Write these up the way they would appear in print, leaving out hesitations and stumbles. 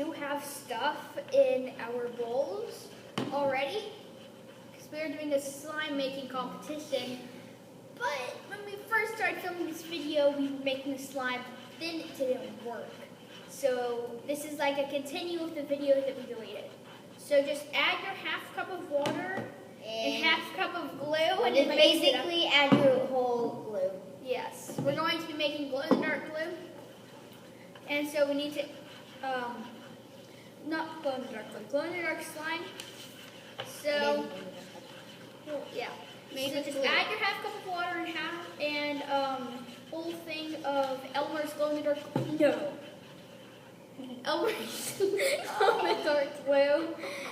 do have stuff in our bowls already, because we are doing a slime making competition. But when we first started filming this video, we were making the slime, then it didn't work. So this is like a continue of the video that we deleted. So just add your half cup of water and half cup of glue, and just basically add your whole glue. Yes, we're going to be making glow-in-the-dark glue, and so we need to, not glow-in-the-dark glue, glow-in-the-dark slime. So, yeah, so just add your half cup of water and whole thing of Elmer's glow-in-the-dark glue. No. Elmer's glow-in-the-dark glue,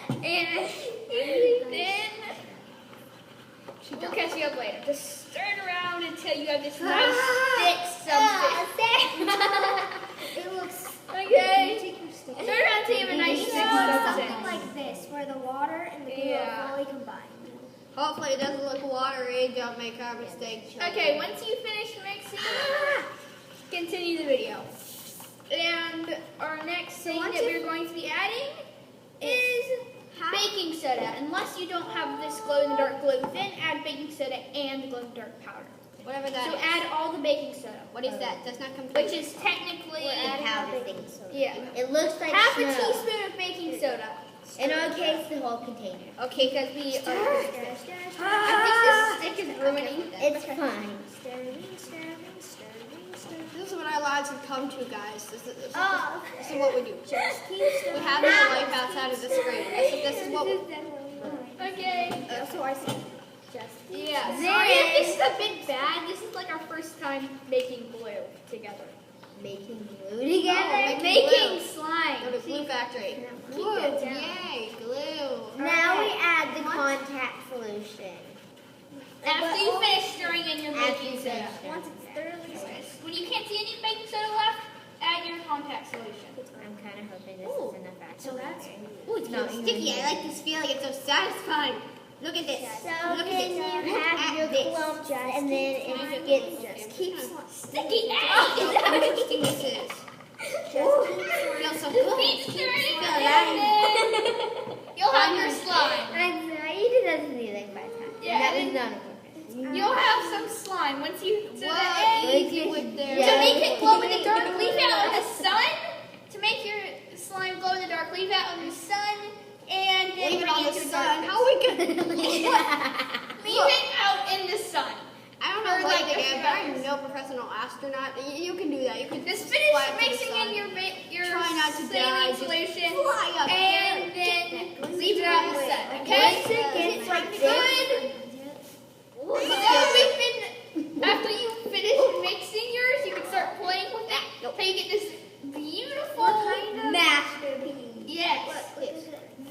and then we'll catch you up later. Just stir it around until you have this nice thick substance. It looks Okay. Stir it around until you have a nice thick something substance. like this, where the water and the glue are fully combined. Hopefully it doesn't look watery. Don't make our mistake. Okay, once you finish mixing, continue the video. And our next thing that we're going to be adding is baking soda. Unless you don't have this glow-in-the-dark glue, then add baking soda and the glow-in-the-dark powder. Whatever that So is. add all the baking soda. What is that? That's not complete. Which is technically Powder baking soda. yeah, It looks like half snow. a teaspoon of baking soda. In our case, the whole container. Okay, because we Stir, are. stir, stir, stir. I think this stick is ruining. It's fine. This is what our lives have come to, guys. This is what we do. Just keep We have no life outside of the screen. This is what we Okay. Also, I see. Just Yeah. Sorry if this is a bit bad. This is like our first time making glue together. making glue together. Making Go slime. to Glue Factory. Keep Woo, it down. yay, glue. Now we add the contact solution. After you finish stirring in your After baking you soda. finish Once it's thoroughly stirred. When you can't see any baking soda left, add your contact solution. I'm kind of hoping this Ooh, is enough. So that's. Ooh, it's No, getting sticky. I like this feeling. It's so satisfying. Look at this. So Look at then this. you Look have at your this. clumps, and then it gets keeps Sticky. Look how interesting this is. Feels so good. Keep stirring. Feel And alive. then you'll have your slime. It doesn't do like 5 times. Yeah, that and was not important. You'll have some slime once you. So Whoa, the easy with their. To make it glow in the dark, leave it out in the sun. To make your slime glow in the dark, leave it out in the sun, and then Leave it bring on the to sun. darkness. How are we gonna Leave it out in the sun. I don't know For what like to a few get, but I'm hours. no professional astronaut. You can do that. You can Just fly finish up to the mixing sun. in your Try not to die, saline just solution, fly up and then leave it out in the sun. Okay? Once it gets like Good. So we've been. After you finish mixing yours, you can start playing with it. So you get this beautiful masterpiece. Yes.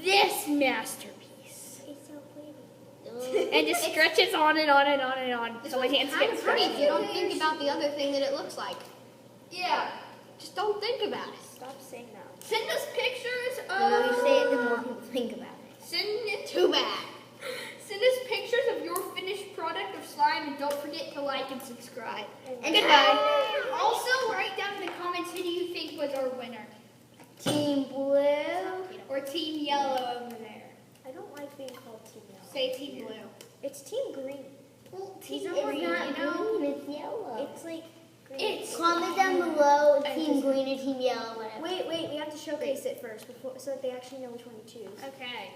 This masterpiece. It's so pretty. And just stretches on and on and on and on. This So my one's hands kind get of pretty. stretched. You don't think about the other thing that it looks like. Yeah. Just don't think about it. Stop saying that. Send us pictures The more you say it, the of. more people think about it. Send it Too bad. Send us pictures of your finished product of slime, and don't forget to like and subscribe. And Goodbye. Also, write down in the comments who do you think was our winner, Team Blue. or Team Yellow over there. I don't like being called Team Yellow. Say Team Blue. It's Team Green. Well, These Team are Green, not you know. green, it's yellow. It's like green. It's Comment down below Team Green or Team Yellow, whatever. Wait, we have to showcase it first before, so that they actually know which one to choose. okay.